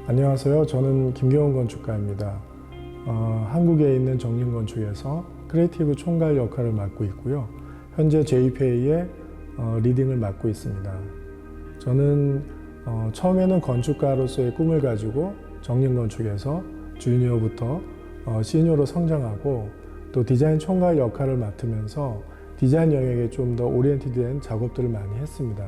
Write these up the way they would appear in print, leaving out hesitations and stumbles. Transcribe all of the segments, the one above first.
안녕하세요. 저는 김경훈 건축가입니다. 한국에 있는 정림건축에서 크리에이티브 총괄 역할을 맡고 있고요. 현재 JPA의 리딩을 맡고 있습니다. 저는 처음에는 건축가로서의 꿈을 가지고 정림건축에서 주니어부터 시니어로 성장하고 또 디자인 총괄 역할을 맡으면서 디자인 영역에 좀 더 오리엔티드된 작업들을 많이 했습니다.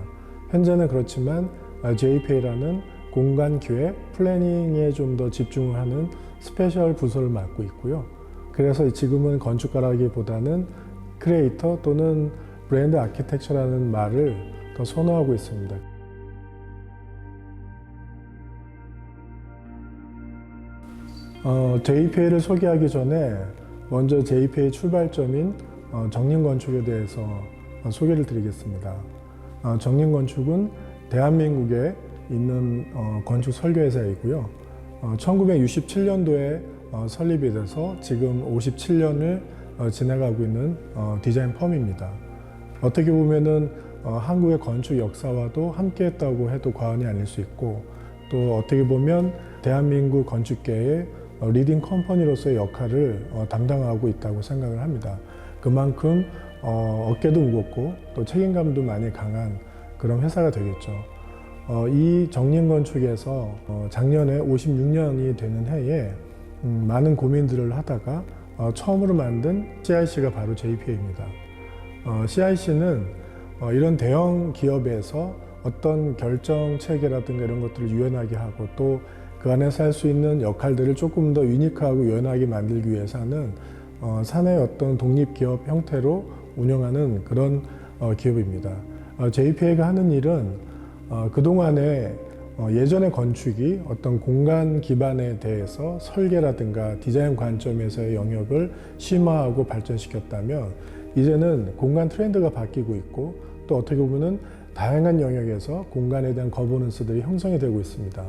현재는 그렇지만 JPA라는 공간 기획, 플래닝에 좀 더 집중을 하는 스페셜 부서를 맡고 있고요. 그래서 지금은 건축가라기보다는 크리에이터 또는 브랜드 아키텍처라는 말을 더 선호하고 있습니다. JPA를 소개하기 전에 먼저 JPA 출발점인 정림건축에 대해서 소개를 드리겠습니다. 정림건축은 대한민국에 있는 건축 설계회사이고요. 1967년도에 설립이 돼서 지금 57년을 지나가고 있는 디자인 펌입니다. 어떻게 보면은 한국의 건축 역사와도 함께했다고 해도 과언이 아닐 수 있고, 또 어떻게 보면 대한민국 건축계의 리딩 컴퍼니로서의 역할을 담당하고 있다고 생각을 합니다. 그만큼 어깨도 무겁고 또 책임감도 많이 강한 그런 회사가 되겠죠. 이 정림건축에서 작년에 56년이 되는 해에 많은 고민들을 하다가 처음으로 만든 CIC가 바로 JPA입니다. CIC는 이런 대형 기업에서 어떤 결정 체계라든가 이런 것들을 유연하게 하고 또 그 안에서 할 수 있는 역할들을 조금 더 유니크하고 유연하게 만들기 위해서는 사내 어떤 독립기업 형태로 운영하는 그런 기업입니다. JPA가 하는 일은 그동안에 예전의 건축이 어떤 공간 기반에 대해서 설계라든가 디자인 관점에서의 영역을 심화하고 발전시켰다면, 이제는 공간 트렌드가 바뀌고 있고 또 어떻게 보면은 다양한 영역에서 공간에 대한 거버넌스들이 형성이 되고 있습니다.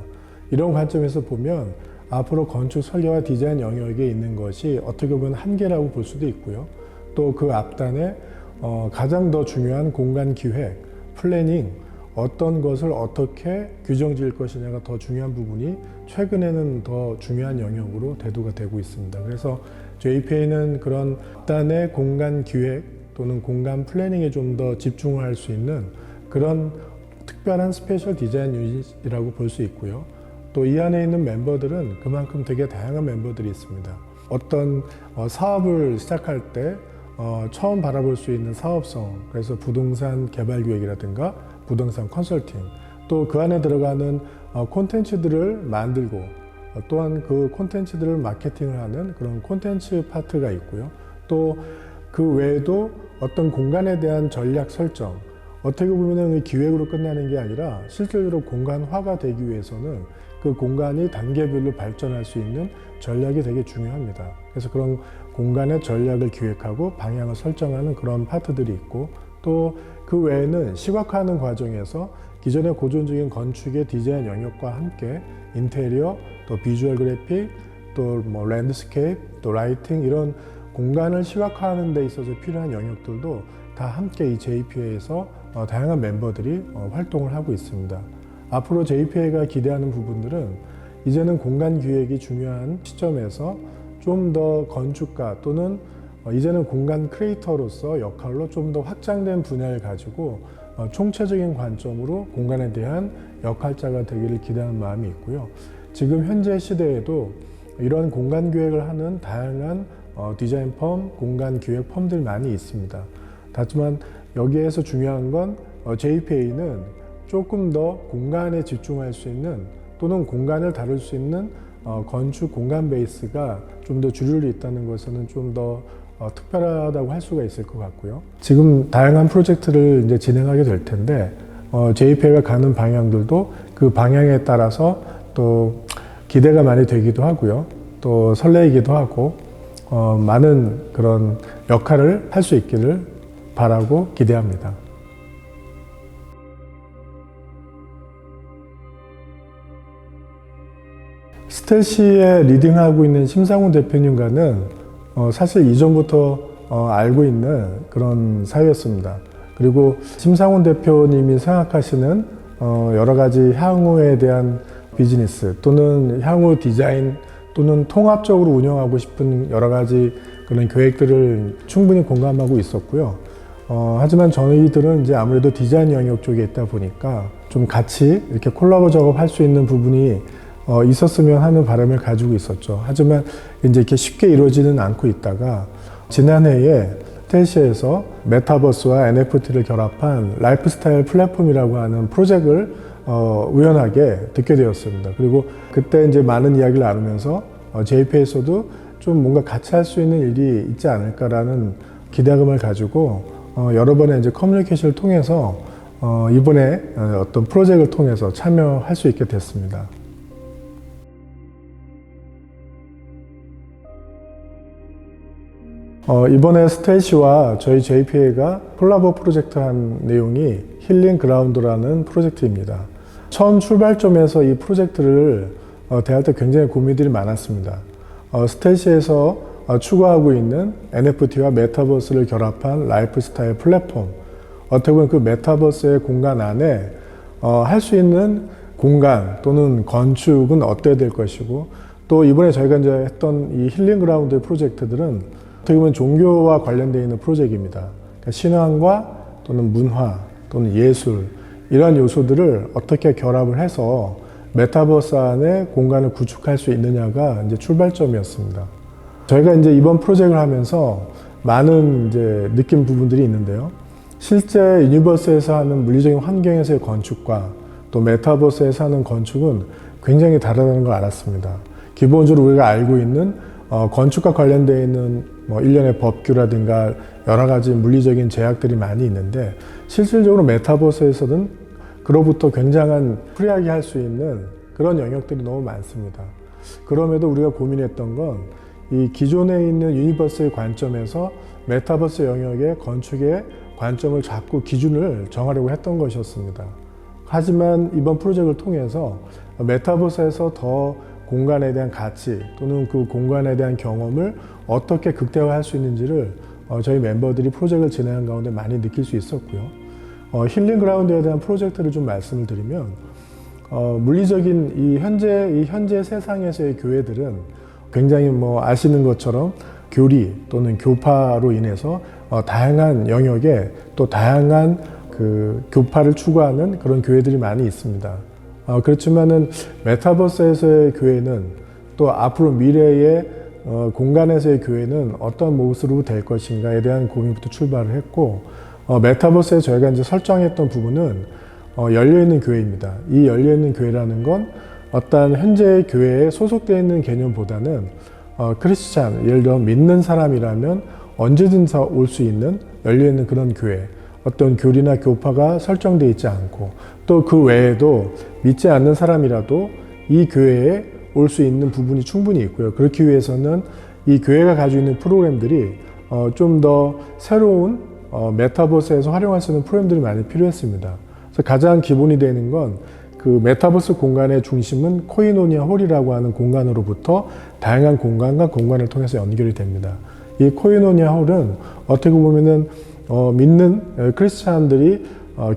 이런 관점에서 보면 앞으로 건축 설계와 디자인 영역에 있는 것이 어떻게 보면 한계라고 볼 수도 있고요. 또 그 앞단에 가장 더 중요한 공간 기획, 플래닝, 어떤 것을 어떻게 규정 지을 것이냐가 더 중요한 부분이 최근에는 더 중요한 영역으로 대두가 되고 있습니다. 그래서 JPA는 그런 앞단의 공간 기획 또는 공간 플래닝에 좀 더 집중을 할 수 있는 그런 특별한 스페셜 디자인 유닛이라고 볼 수 있고요. 또 이 안에 있는 멤버들은 그만큼 되게 다양한 멤버들이 있습니다. 어떤 사업을 시작할 때 처음 바라볼 수 있는 사업성, 그래서 부동산 개발 기획이라든가 부동산 컨설팅, 또 그 안에 들어가는 콘텐츠들을 만들고 또한 그 콘텐츠들을 마케팅을 하는 그런 콘텐츠 파트가 있고요. 또 그 외에도 어떤 공간에 대한 전략 설정, 어떻게 보면 기획으로 끝나는 게 아니라 실질적으로 공간화가 되기 위해서는 그 공간이 단계별로 발전할 수 있는 전략이 되게 중요합니다. 그래서 그런 공간의 전략을 기획하고 방향을 설정하는 그런 파트들이 있고, 또 그 외에는 시각화하는 과정에서 기존의 고전적인 건축의 디자인 영역과 함께 인테리어, 또 비주얼 그래픽, 또 뭐 랜드스케이프, 또 라이팅, 이런 공간을 시각화하는 데 있어서 필요한 영역들도 다 함께 이 JPA에서 다양한 멤버들이 활동을 하고 있습니다. 앞으로 JPA가 기대하는 부분들은 이제는 공간 기획이 중요한 시점에서 좀 더 건축가 또는 이제는 공간 크리에이터로서 역할로 좀 더 확장된 분야를 가지고 총체적인 관점으로 공간에 대한 역할자가 되기를 기대하는 마음이 있고요. 지금 현재 시대에도 이런 공간 기획을 하는 다양한 디자인 펌, 공간 기획 펌들이 많이 있습니다. 하지만 여기에서 중요한 건 JPA는 조금 더 공간에 집중할 수 있는 또는 공간을 다룰 수 있는 건축 공간 베이스가 좀 더 주류로 있다는 것은 좀 더 특별하다고 할 수가 있을 것 같고요. 지금 다양한 프로젝트를 이제 진행하게 될 텐데 JPA가 가는 방향들도 그 방향에 따라서 또 기대가 많이 되기도 하고요. 또 설레이기도 하고 많은 그런 역할을 할 수 있기를 바라고 기대합니다. 스텔시에 리딩하고 있는 심상훈 대표님과는 사실 이전부터 알고 있는 그런 사이였습니다. 그리고 심상훈 대표님이 생각하시는 여러 가지 향후에 대한 비즈니스 또는 향후 디자인 또는 통합적으로 운영하고 싶은 여러 가지 그런 계획들을 충분히 공감하고 있었고요. 하지만 저희들은 이제 아무래도 디자인 영역 쪽에 있다 보니까 좀 같이 이렇게 콜라보 작업할 수 있는 부분이 있었으면 하는 바람을 가지고 있었죠. 하지만 이제 이렇게 쉽게 이루어지는 않고 있다가 지난해에 스텔시에서 메타버스와 NFT를 결합한 라이프스타일 플랫폼이라고 하는 프로젝트를 우연하게 듣게 되었습니다. 그리고 그때 이제 많은 이야기를 나누면서 JP에서도 좀 뭔가 같이 할 수 있는 일이 있지 않을까라는 기대감을 가지고 여러 번의 이제 커뮤니케이션을 통해서 이번에 어떤 프로젝트를 통해서 참여할 수 있게 됐습니다. 이번에 스텔시와 저희 JPA가 콜라보 프로젝트 한 내용이 힐링 그라운드라는 프로젝트입니다. 처음 출발점에서 이 프로젝트를 대할 때 굉장히 고민들이 많았습니다. 스텔시에서 추구하고 있는 NFT와 메타버스를 결합한 라이프스타일 플랫폼, 어떻게 보면 그 메타버스의 공간 안에 할 수 있는 공간 또는 건축은 어때야 될 것이고, 또 이번에 저희가 이제 했던 이 힐링 그라운드 프로젝트들은 어떻게 보면 종교와 관련되어 있는 프로젝트입니다. 그러니까 신앙과 또는 문화 또는 예술 이러한 요소들을 어떻게 결합을 해서 메타버스 안에 공간을 구축할 수 있느냐가 이제 출발점이었습니다. 저희가 이제 이번 프로젝트를 하면서 많은 이제 느낀 부분들이 있는데요. 실제 유니버스에서 하는 물리적인 환경에서의 건축과 또 메타버스에서 하는 건축은 굉장히 다르다는 걸 알았습니다. 기본적으로 우리가 알고 있는 건축과 관련되어 있는 일련의 법규라든가 여러 가지 물리적인 제약들이 많이 있는데, 실질적으로 메타버스에서는 그로부터 굉장한 프리하게 할 수 있는 그런 영역들이 너무 많습니다. 그럼에도 우리가 고민했던 건 이 기존에 있는 유니버스의 관점에서 메타버스 영역의 건축의 관점을 잡고 기준을 정하려고 했던 것이었습니다. 하지만 이번 프로젝트를 통해서 메타버스에서 더 공간에 대한 가치 또는 그 공간에 대한 경험을 어떻게 극대화할 수 있는지를 저희 멤버들이 프로젝트를 진행한 가운데 많이 느낄 수 있었고요. 힐링 그라운드에 대한 프로젝트를 좀 말씀을 드리면, 물리적인 이 현재 세상에서의 교회들은 굉장히 아시는 것처럼 교리 또는 교파로 인해서 다양한 영역에 또 다양한 그 교파를 추구하는 그런 교회들이 많이 있습니다. 그렇지만은 메타버스에서의 교회는 또 앞으로 미래의 공간에서의 교회는 어떤 모습으로 될 것인가에 대한 고민부터 출발을 했고, 메타버스에 저희가 이제 설정했던 부분은 열려있는 교회입니다. 이 열려있는 교회라는 건 어떤 현재의 교회에 소속되어 있는 개념보다는 크리스찬, 예를 들어 믿는 사람이라면 언제든지 올 수 있는 열려있는 그런 교회, 어떤 교리나 교파가 설정되어 있지 않고, 또 그 외에도 믿지 않는 사람이라도 이 교회에 올 수 있는 부분이 충분히 있고요. 그렇기 위해서는 이 교회가 가지고 있는 프로그램들이 좀 더 새로운 메타버스에서 활용할 수 있는 프로그램들이 많이 필요했습니다. 그래서 가장 기본이 되는 건 그 메타버스 공간의 중심은 코이노니아 홀이라고 하는 공간으로부터 다양한 공간과 공간을 통해서 연결이 됩니다. 이 코이노니아 홀은 어떻게 보면은 믿는 크리스찬들이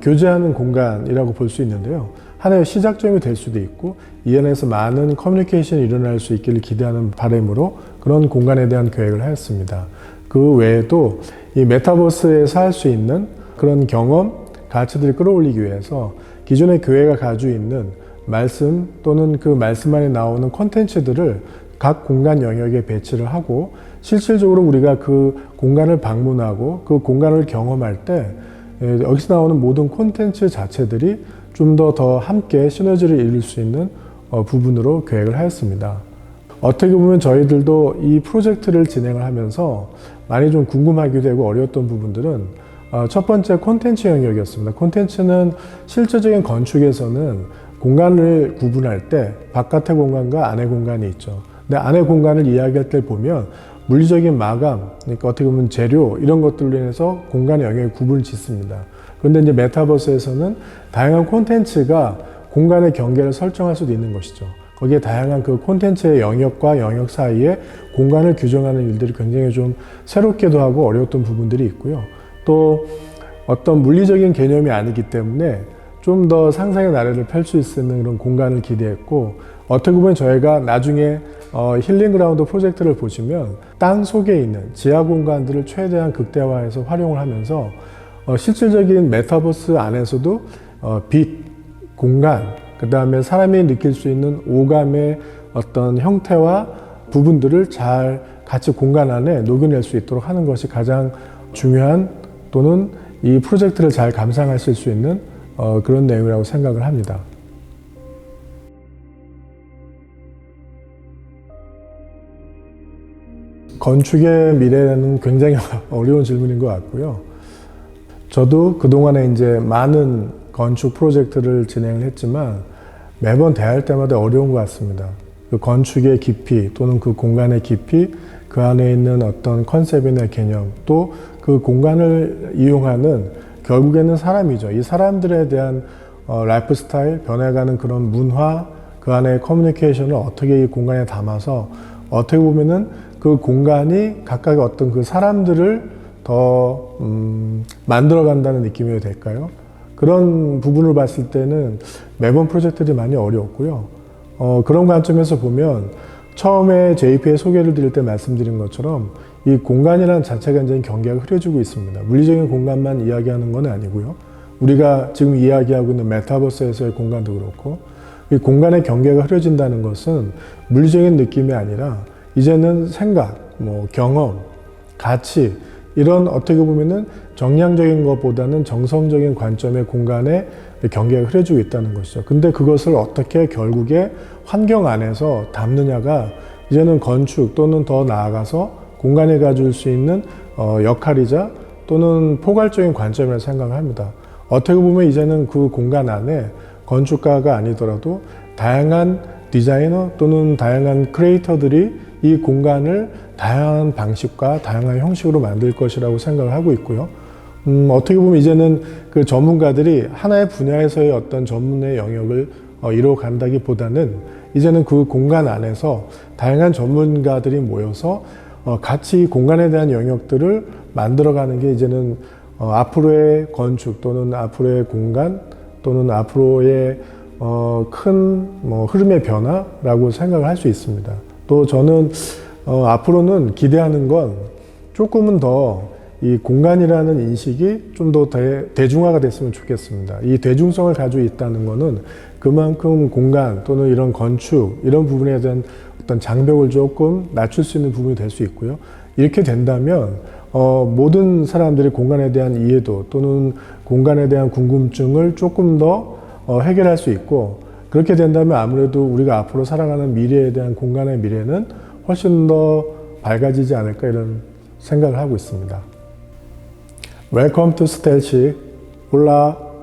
교제하는 공간이라고 볼 수 있는데요. 하나의 시작점이 될 수도 있고, 이 안에서 많은 커뮤니케이션이 일어날 수 있기를 기대하는 바람으로 그런 공간에 대한 계획을 하였습니다. 그 외에도 이 메타버스에서 할 수 있는 그런 경험, 가치들을 끌어올리기 위해서 기존의 교회가 가지고 있는 말씀 또는 그 말씀 안에 나오는 콘텐츠들을 각 공간 영역에 배치를 하고, 실질적으로 우리가 그 공간을 방문하고 그 공간을 경험할 때 여기서 나오는 모든 콘텐츠 자체들이 좀 더 함께 시너지를 이룰 수 있는 부분으로 계획을 하였습니다. 어떻게 보면 저희들도 이 프로젝트를 진행을 하면서 많이 좀 궁금하기도 되고 어려웠던 부분들은 첫 번째 콘텐츠 영역이었습니다. 콘텐츠는 실제적인 건축에서는 공간을 구분할 때 바깥의 공간과 안의 공간이 있죠. 근데 안의 공간을 이야기할 때 보면 물리적인 마감, 그러니까 어떻게 보면 재료 이런 것들로 인해서 공간의 영역의 구분을 짓습니다. 그런데 이제 메타버스에서는 다양한 콘텐츠가 공간의 경계를 설정할 수도 있는 것이죠. 거기에 다양한 그 콘텐츠의 영역과 영역 사이에 공간을 규정하는 일들이 굉장히 좀 새롭기도 하고 어려웠던 부분들이 있고요. 또 어떤 물리적인 개념이 아니기 때문에 좀 더 상상의 나래를 펼칠 수 있는 그런 공간을 기대했고, 어떻게 보면 저희가 나중에 힐링 그라운드 프로젝트를 보시면 땅 속에 있는 지하 공간들을 최대한 극대화해서 활용을 하면서 실질적인 메타버스 안에서도 빛, 공간, 그 다음에 사람이 느낄 수 있는 오감의 어떤 형태와 부분들을 잘 같이 공간 안에 녹여낼 수 있도록 하는 것이 가장 중요한, 또는 이 프로젝트를 잘 감상하실 수 있는 그런 내용이라고 생각을 합니다. 건축의 미래는 굉장히 어려운 질문인 것 같고요. 저도 그동안에 이제 많은 건축 프로젝트를 진행을 했지만 매번 대할 때마다 어려운 것 같습니다. 그 건축의 깊이, 또는 그 공간의 깊이, 그 안에 있는 어떤 컨셉이나 개념, 또 그 공간을 이용하는 결국에는 사람이죠. 이 사람들에 대한 라이프 스타일, 변해가는 그런 문화, 그 안에 커뮤니케이션을 어떻게 이 공간에 담아서 어떻게 보면은 그 공간이 각각의 어떤 그 사람들을 더 만들어간다는 느낌이 될까요? 그런 부분을 봤을 때는 매번 프로젝트들이 많이 어려웠고요. 그런 관점에서 보면 처음에 JP의 소개를 드릴 때 말씀드린 것처럼 이 공간이라는 자체가 이제 경계가 흐려지고 있습니다. 물리적인 공간만 이야기하는 건 아니고요. 우리가 지금 이야기하고 있는 메타버스에서의 공간도 그렇고, 이 공간의 경계가 흐려진다는 것은 물리적인 느낌이 아니라 이제는 생각, 경험, 가치, 이런 어떻게 보면은 정량적인 것보다는 정성적인 관점의 공간에 경계가 흐려지고 있다는 것이죠. 근데 그것을 어떻게 결국에 환경 안에서 담느냐가 이제는 건축, 또는 더 나아가서 공간에 가질 수 있는 역할이자, 또는 포괄적인 관점이라고 생각을 합니다. 어떻게 보면 이제는 그 공간 안에 건축가가 아니더라도 다양한 디자이너, 또는 다양한 크리에이터들이 이 공간을 다양한 방식과 다양한 형식으로 만들 것이라고 생각을 하고 있고요. 어떻게 보면 이제는 그 전문가들이 하나의 분야에서의 어떤 전문의 영역을 이루어간다기보다는 이제는 그 공간 안에서 다양한 전문가들이 모여서 같이 공간에 대한 영역들을 만들어가는 게 이제는 앞으로의 건축, 또는 앞으로의 공간, 또는 앞으로의 큰 흐름의 변화라고 생각을 할 수 있습니다. 또 저는 앞으로는 기대하는 건 조금은 더 이 공간이라는 인식이 좀 더 대중화가 됐으면 좋겠습니다. 이 대중성을 가지고 있다는 것은 그만큼 공간, 또는 이런 건축, 이런 부분에 대한 어떤 장벽을 조금 낮출 수 있는 부분이 될 수 있고요. 이렇게 된다면 모든 사람들이 공간에 대한 이해도, 또는 공간에 대한 궁금증을 조금 더 해결할 수 있고, 그렇게 된다면 아무래도 우리가 앞으로 살아가는 미래에 대한 공간의 미래는 훨씬 더 밝아지지 않을까, 이런 생각을 하고 있습니다. Welcome to Stealth. Hola.